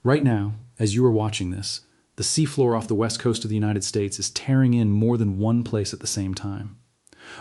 Right now, as you are watching this, the seafloor off the west coast of the United States is tearing in more than one place at the same time.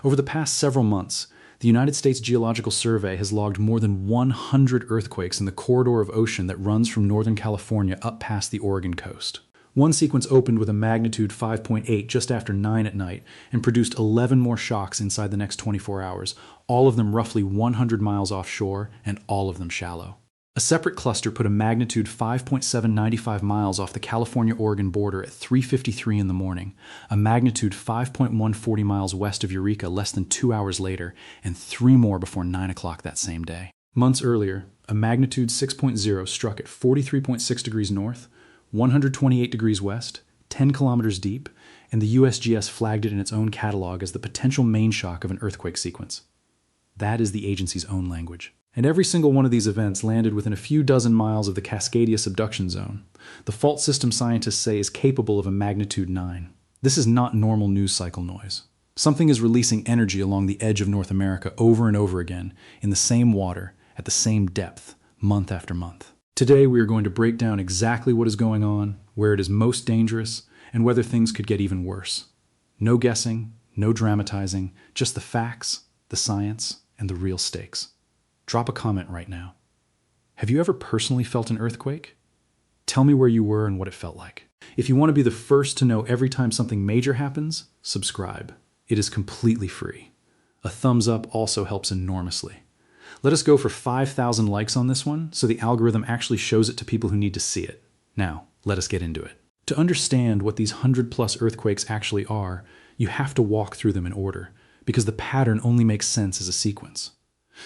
Over the past several months, the United States Geological Survey has logged more than 100 earthquakes in the corridor of ocean that runs from Northern California up past the Oregon coast. One sequence opened with a magnitude 5.8 just after 9 at night and produced 11 more shocks inside the next 24 hours, all of them roughly 100 miles offshore and all of them shallow. A separate cluster put a magnitude 5.795 miles off the California-Oregon border at 3:53 in the morning, a magnitude 5.140 miles west of Eureka less than 2 hours later, and 3 more before 9 o'clock that same day. Months earlier, a magnitude 6.0 struck at 43.6 degrees north, 128 degrees west, 10 kilometers deep, and the USGS flagged it in its own catalog as the potential main shock of an earthquake sequence. That is the agency's own language. And every single one of these events landed within a few dozen miles of the Cascadia subduction zone. The fault system scientists say is capable of a magnitude 9. This is not normal news cycle noise. Something is releasing energy along the edge of North America over and over again, in the same water, at the same depth, month after month. Today we are going to break down exactly what is going on, where it is most dangerous, and whether things could get even worse. No guessing, no dramatizing, just the facts, the science, and the real stakes. Drop a comment right now. Have you ever personally felt an earthquake? Tell me where you were and what it felt like. If you want to be the first to know every time something major happens, subscribe. It is completely free. A thumbs up also helps enormously. Let us go for 5,000 likes on this one so the algorithm actually shows it to people who need to see it. Now, let us get into it. To understand what these 100+ earthquakes actually are, you have to walk through them in order, because the pattern only makes sense as a sequence.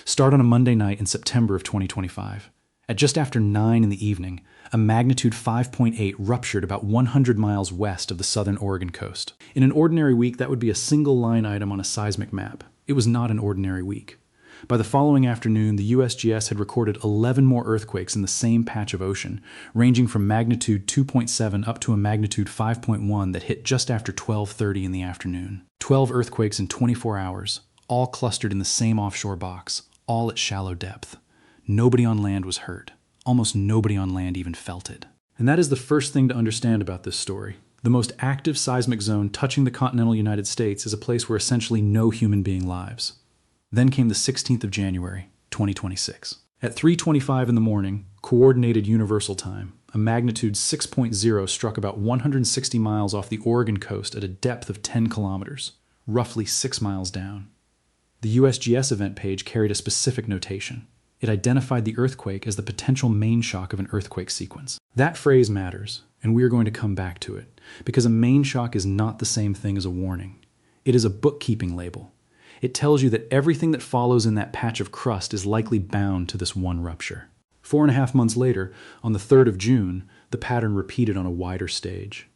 Start on a Monday night in September of 2025. At just after 9 in the evening, a magnitude 5.8 ruptured about 100 miles west of the southern Oregon coast. In an ordinary week, that would be a single line item on a seismic map. It was not an ordinary week. By the following afternoon, the USGS had recorded 11 more earthquakes in the same patch of ocean, ranging from magnitude 2.7 up to a magnitude 5.1 that hit just after 12:30 in the afternoon. 12 earthquakes in 24 hours, all clustered in the same offshore box, all at shallow depth. Nobody on land was hurt. Almost nobody on land even felt it. And that is the first thing to understand about this story. The most active seismic zone touching the continental United States is a place where essentially no human being lives. Then came the 16th of January, 2026. At 3:25 in the morning, Coordinated Universal Time, a magnitude 6.0 struck about 160 miles off the Oregon coast at a depth of 10 kilometers, roughly 6 miles down. The USGS event page carried a specific notation. It identified the earthquake as the potential main shock of an earthquake sequence. That phrase matters, and we are going to come back to it, because a main shock is not the same thing as a warning. It is a bookkeeping label. It tells you that everything that follows in that patch of crust is likely bound to this one rupture. 4.5 months later, on the 3rd of June, the pattern repeated on a wider stage.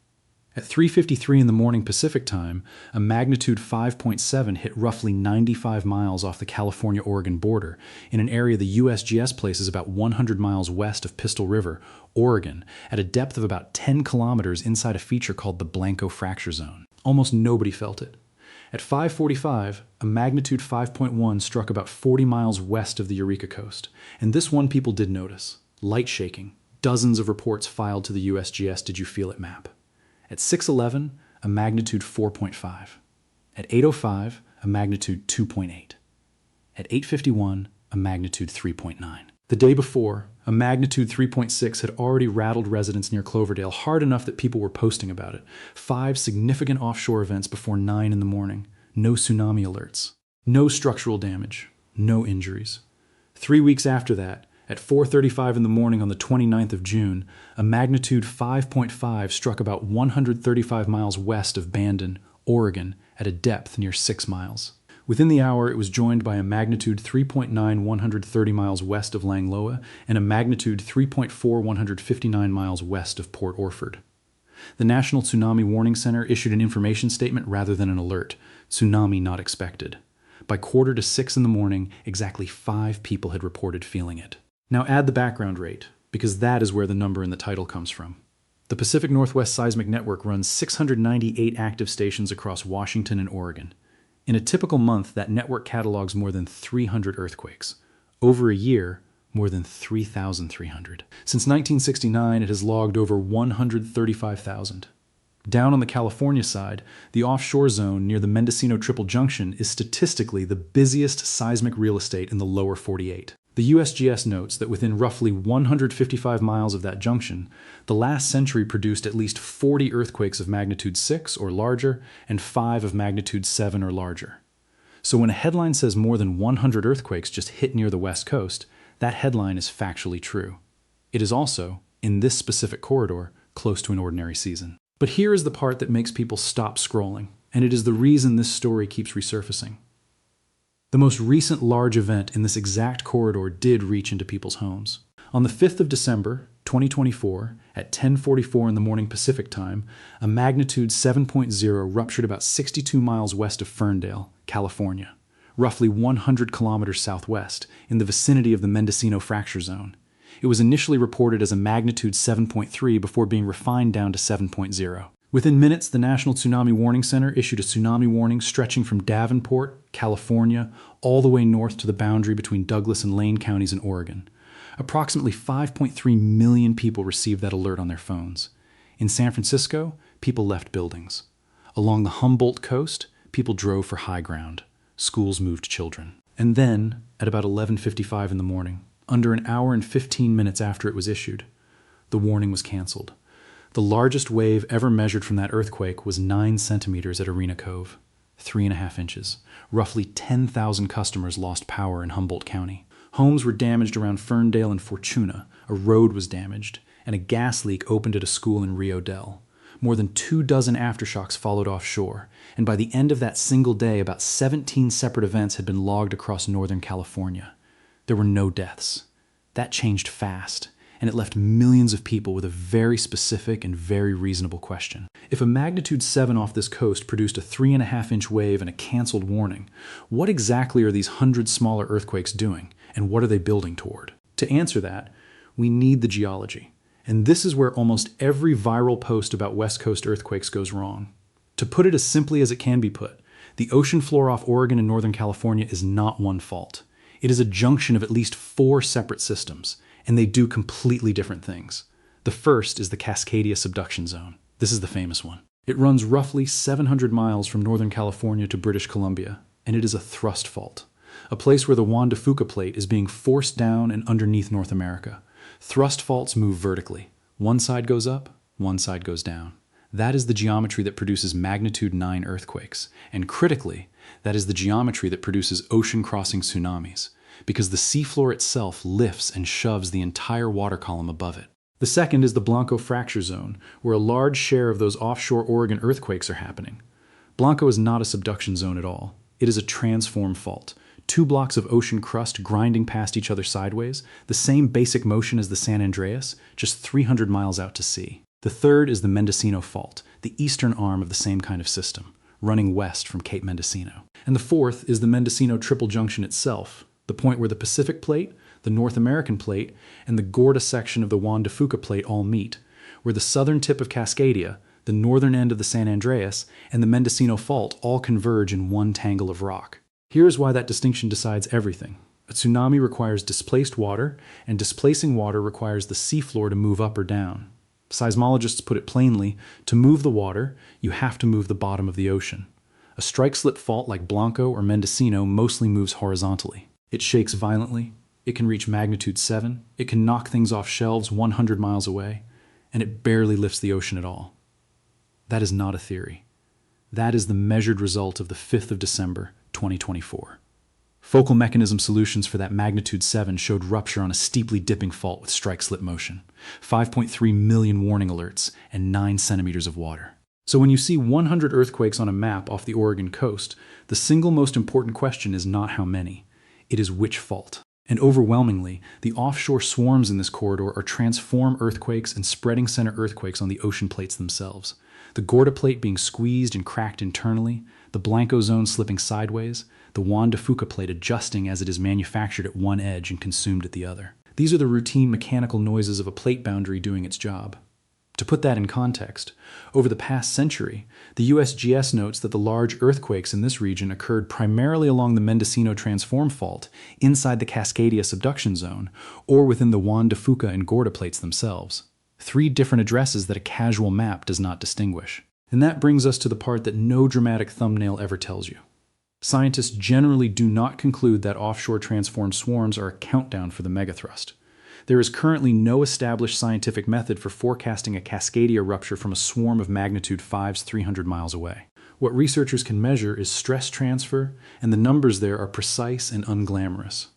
At 3:53 in the morning Pacific time, a magnitude 5.7 hit roughly 95 miles off the California-Oregon border in an area the USGS places about 100 miles west of Pistol River, Oregon, at a depth of about 10 kilometers inside a feature called the Blanco Fracture Zone. Almost nobody felt it. At 5:45, a magnitude 5.1 struck about 40 miles west of the Eureka coast, and this one people did notice. Light shaking. Dozens of reports filed to the USGS Did You Feel It map. At 6:11, a magnitude 4.5. At 8:05, a magnitude 2.8. At 8:51, a magnitude 3.9. The day before, a magnitude 3.6 had already rattled residents near Cloverdale hard enough that people were posting about it. 5 significant offshore events before 9 in the morning. No tsunami alerts. No structural damage. No injuries. 3 weeks after that, at 4:35 in the morning on the 29th of June, a magnitude 5.5 struck about 135 miles west of Bandon, Oregon, at a depth near 6 miles. Within the hour, it was joined by a magnitude 3.9 130 miles west of Langlois and a magnitude 3.4 159 miles west of Port Orford. The National Tsunami Warning Center issued an information statement rather than an alert. Tsunami not expected. By 5:45 in the morning, exactly 5 people had reported feeling it. Now add the background rate, because that is where the number in the title comes from. The Pacific Northwest Seismic Network runs 698 active stations across Washington and Oregon. In a typical month, that network catalogs more than 300 earthquakes. Over a year, more than 3,300. Since 1969, it has logged over 135,000. Down on the California side, the offshore zone near the Mendocino Triple Junction is statistically the busiest seismic real estate in the lower 48. The USGS notes that within roughly 155 miles of that junction, the last century produced at least 40 earthquakes of magnitude 6 or larger and 5 of magnitude 7 or larger. So when a headline says more than 100 earthquakes just hit near the West Coast, that headline is factually true. It is also, in this specific corridor, close to an ordinary season. But here is the part that makes people stop scrolling, and it is the reason this story keeps resurfacing. The most recent large event in this exact corridor did reach into people's homes. On the 5th of December, 2024, at 10:44 in the morning Pacific time, a magnitude 7.0 ruptured about 62 miles west of Ferndale, California, roughly 100 kilometers southwest, in the vicinity of the Mendocino fracture zone. It was initially reported as a magnitude 7.3 before being refined down to 7.0. Within minutes, the National Tsunami Warning Center issued a tsunami warning stretching from Davenport, California, all the way north to the boundary between Douglas and Lane counties in Oregon. Approximately 5.3 million people received that alert on their phones. In San Francisco, people left buildings. Along the Humboldt coast, people drove for high ground. Schools moved children. And then, at about 11:55 in the morning, under an hour and 15 minutes after it was issued, the warning was canceled. The largest wave ever measured from that earthquake was 9 centimeters at Arena Cove, 3.5 inches. Roughly 10,000 customers lost power in Humboldt County. Homes were damaged around Ferndale and Fortuna, a road was damaged, and a gas leak opened at a school in Rio Dell. More than 24 aftershocks followed offshore, and by the end of that single day, about 17 separate events had been logged across Northern California. There were no deaths. That changed fast, and it left millions of people with a very specific and very reasonable question. If a magnitude 7 off this coast produced a 3.5-inch wave and a canceled warning, what exactly are these 100 smaller earthquakes doing, and what are they building toward? To answer that, we need the geology. And this is where almost every viral post about West Coast earthquakes goes wrong. To put it as simply as it can be put, the ocean floor off Oregon and Northern California is not one fault. It is a junction of at least 4 separate systems, and they do completely different things. The first is the Cascadia subduction zone. This is the famous one. It runs roughly 700 miles from Northern California to British Columbia, and it is a thrust fault, a place where the Juan de Fuca plate is being forced down and underneath North America. Thrust faults move vertically. One side goes up, one side goes down. That is the geometry that produces magnitude 9 earthquakes, and critically, that is the geometry that produces ocean-crossing tsunamis, because the seafloor itself lifts and shoves the entire water column above it. The second is the Blanco fracture zone, where a large share of those offshore Oregon earthquakes are happening. Blanco is not a subduction zone at all. It is a transform fault. 2 blocks of ocean crust grinding past each other sideways, the same basic motion as the San Andreas, just 300 miles out to sea. The third is the Mendocino Fault, the eastern arm of the same kind of system, running west from Cape Mendocino. And the fourth is the Mendocino Triple Junction itself, the point where the Pacific Plate, the North American Plate, and the Gorda section of the Juan de Fuca Plate all meet, where the southern tip of Cascadia, the northern end of the San Andreas, and the Mendocino Fault all converge in one tangle of rock. Here's why that distinction decides everything. A tsunami requires displaced water, and displacing water requires the seafloor to move up or down. Seismologists put it plainly, to move the water, you have to move the bottom of the ocean. A strike-slip fault like Blanco or Mendocino mostly moves horizontally. It shakes violently, it can reach magnitude 7, it can knock things off shelves 100 miles away, and it barely lifts the ocean at all. That is not a theory. That is the measured result of the 5th of December, 2024. Focal mechanism solutions for that magnitude 7 showed rupture on a steeply dipping fault with strike-slip motion, 5.3 million warning alerts, and 9 centimeters of water. So when you see 100 earthquakes on a map off the Oregon coast, the single most important question is not how many, it is which fault. And overwhelmingly, the offshore swarms in this corridor are transform earthquakes and spreading center earthquakes on the ocean plates themselves. The Gorda plate being squeezed and cracked internally, the Blanco zone slipping sideways, the Juan de Fuca plate adjusting as it is manufactured at one edge and consumed at the other. These are the routine mechanical noises of a plate boundary doing its job. To put that in context, over the past century, the USGS notes that the large earthquakes in this region occurred primarily along the Mendocino Transform Fault, inside the Cascadia subduction zone, or within the Juan de Fuca and Gorda plates themselves. 3 different addresses that a casual map does not distinguish. And that brings us to the part that no dramatic thumbnail ever tells you. Scientists generally do not conclude that offshore transformed swarms are a countdown for the megathrust. There is currently no established scientific method for forecasting a Cascadia rupture from a swarm of magnitude 5s 300 miles away. What researchers can measure is stress transfer, and the numbers there are precise and unglamorous.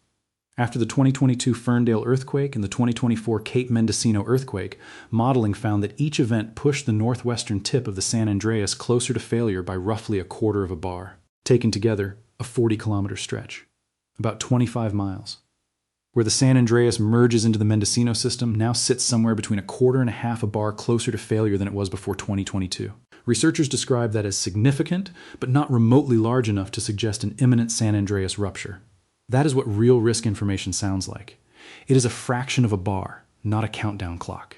After the 2022 Ferndale earthquake and the 2024 Cape Mendocino earthquake, modeling found that each event pushed the northwestern tip of the San Andreas closer to failure by roughly a quarter of a bar. Taken together, a 40-kilometer stretch, about 25 miles. Where the San Andreas merges into the Mendocino system now sits somewhere between a quarter and a half a bar closer to failure than it was before 2022. Researchers describe that as significant, but not remotely large enough to suggest an imminent San Andreas rupture. That is what real risk information sounds like. It is a fraction of a bar, not a countdown clock.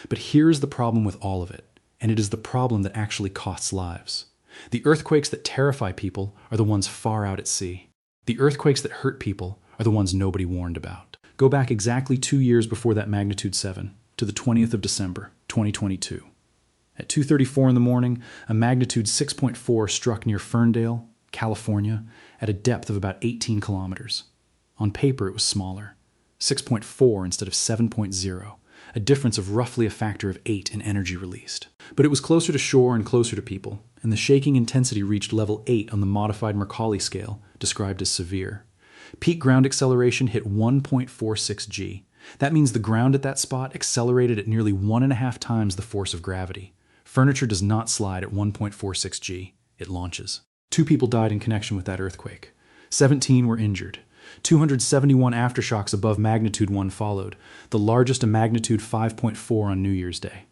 But here's the problem with all of it, and it is the problem that actually costs lives. The earthquakes that terrify people are the ones far out at sea. The earthquakes that hurt people are the ones nobody warned about. Go back exactly 2 years before that magnitude 7, to the 20th of December, 2022. At 2:34 in the morning, a magnitude 6.4 struck near Ferndale, California, at a depth of about 18 kilometers. On paper, it was smaller, 6.4 instead of 7.0, a difference of roughly a factor of 8 in energy released. But it was closer to shore and closer to people, and the shaking intensity reached level 8 on the modified Mercalli scale, described as severe. Peak ground acceleration hit 1.46 G. That means the ground at that spot accelerated at nearly 1.5 times the force of gravity. Furniture does not slide at 1.46 G. It launches. 2 people died in connection with that earthquake. 17 were injured. 271 aftershocks above magnitude 1 followed, the largest a magnitude 5.4 on New Year's Day.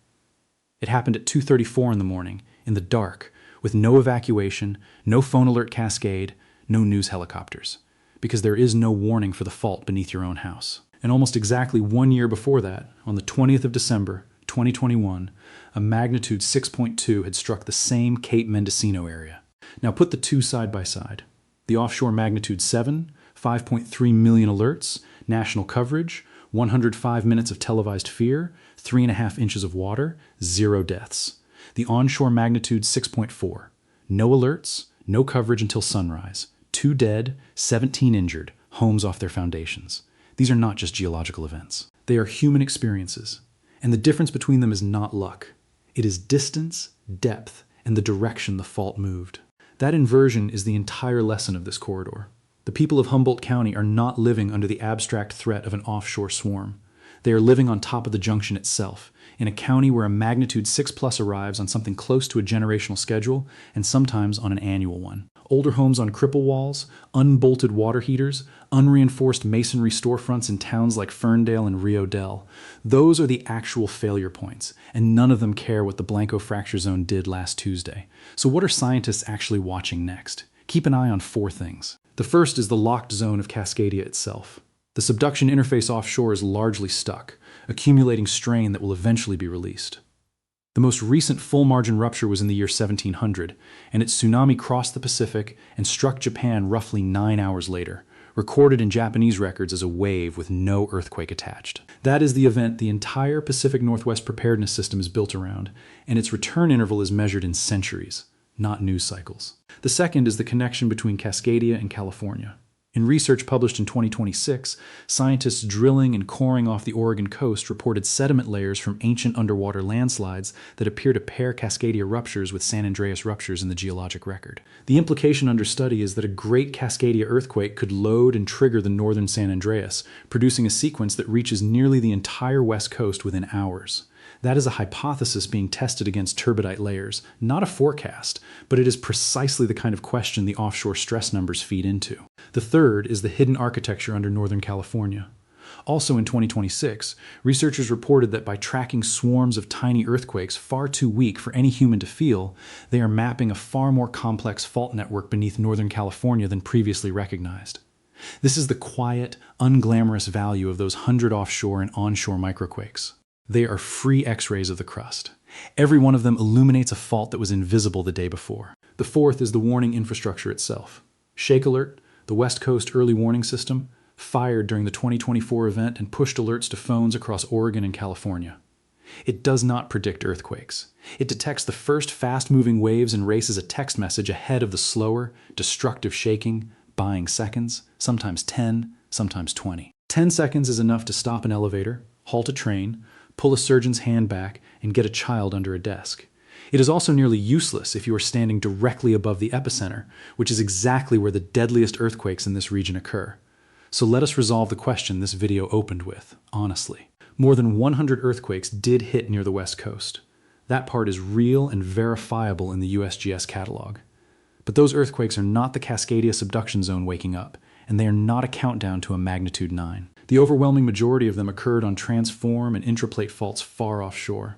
It happened at 2:34 in the morning, in the dark, with no evacuation, no phone alert cascade, no news helicopters, because there is no warning for the fault beneath your own house. And almost exactly 1 year before that, on the 20th of December, 2021, a magnitude 6.2 had struck the same Cape Mendocino area. Now put the two side by side. The offshore magnitude 7, 5.3 million alerts, national coverage, 105 minutes of televised fear, 3.5 inches of water, 0 deaths. The onshore magnitude 6.4, no alerts, no coverage until sunrise, 2 dead, 17 injured, homes off their foundations. These are not just geological events. They are human experiences. And the difference between them is not luck. It is distance, depth, and the direction the fault moved. That inversion is the entire lesson of this corridor. The people of Humboldt County are not living under the abstract threat of an offshore swarm. They are living on top of the junction itself, in a county where a magnitude 6+ arrives on something close to a generational schedule, and sometimes on an annual one. Older homes on cripple walls, unbolted water heaters, unreinforced masonry storefronts in towns like Ferndale and Rio Del. Those are the actual failure points, and none of them care what the Blanco fracture zone did last Tuesday. So what are scientists actually watching next? Keep an eye on 4 things. The first is the locked zone of Cascadia itself. The subduction interface offshore is largely stuck, accumulating strain that will eventually be released. The most recent full-margin rupture was in the year 1700, and its tsunami crossed the Pacific and struck Japan roughly 9 hours later, recorded in Japanese records as a wave with no earthquake attached. That is the event the entire Pacific Northwest preparedness system is built around, and its return interval is measured in centuries, not news cycles. The second is the connection between Cascadia and California. In research published in 2026, scientists drilling and coring off the Oregon coast reported sediment layers from ancient underwater landslides that appear to pair Cascadia ruptures with San Andreas ruptures in the geologic record. The implication under study is that a great Cascadia earthquake could load and trigger the northern San Andreas, producing a sequence that reaches nearly the entire west coast within hours. That is a hypothesis being tested against turbidite layers, not a forecast, but it is precisely the kind of question the offshore stress numbers feed into. The third is the hidden architecture under Northern California. Also in 2026, researchers reported that by tracking swarms of tiny earthquakes far too weak for any human to feel, they are mapping a far more complex fault network beneath Northern California than previously recognized. This is the quiet, unglamorous value of those 100 offshore and onshore microquakes. They are free X-rays of the crust. Every one of them illuminates a fault that was invisible the day before. The fourth is the warning infrastructure itself. Shake Alert, the West Coast early warning system, fired during the 2024 event and pushed alerts to phones across Oregon and California. It does not predict earthquakes. It detects the first fast-moving waves and races a text message ahead of the slower, destructive shaking, buying seconds, sometimes 10, sometimes 20. 10 seconds is enough to stop an elevator, halt a train, pull a surgeon's hand back, and get a child under a desk. It is also nearly useless if you are standing directly above the epicenter, which is exactly where the deadliest earthquakes in this region occur. So let us resolve the question this video opened with, honestly. More than 100 earthquakes did hit near the West Coast. That part is real and verifiable in the USGS catalog. But those earthquakes are not the Cascadia subduction zone waking up, and they are not a countdown to a magnitude 9. The overwhelming majority of them occurred on transform and intraplate faults far offshore.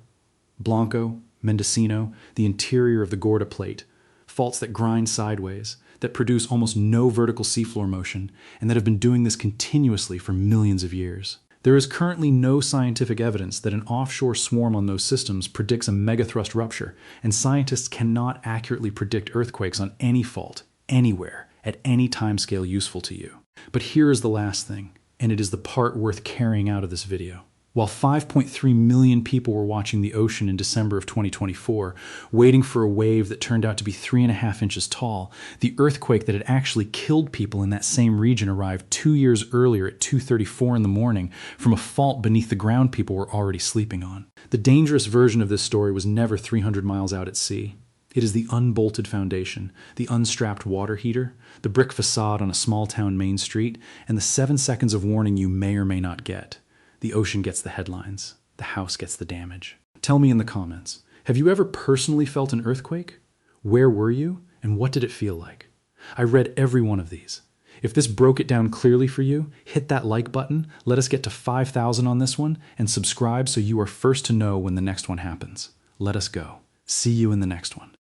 Blanco, Mendocino, the interior of the Gorda Plate, faults that grind sideways, that produce almost no vertical seafloor motion, and that have been doing this continuously for millions of years. There is currently no scientific evidence that an offshore swarm on those systems predicts a megathrust rupture, and scientists cannot accurately predict earthquakes on any fault, anywhere, at any timescale useful to you. But here is the last thing, and it is the part worth carrying out of this video. While 5.3 million people were watching the ocean in December of 2024, waiting for a wave that turned out to be 3.5 inches tall, the earthquake that had actually killed people in that same region arrived 2 years earlier at 2:34 in the morning from a fault beneath the ground people were already sleeping on. The dangerous version of this story was never 300 miles out at sea. It is the unbolted foundation, the unstrapped water heater, the brick facade on a small town main street, and the 7 seconds of warning you may or may not get. The ocean gets the headlines. The house gets the damage. Tell me in the comments, have you ever personally felt an earthquake? Where were you? And what did it feel like? I read every one of these. If this broke it down clearly for you, hit that like button, let us get to 5,000 on this one, and subscribe so you are first to know when the next one happens. Let us go. See you in the next one.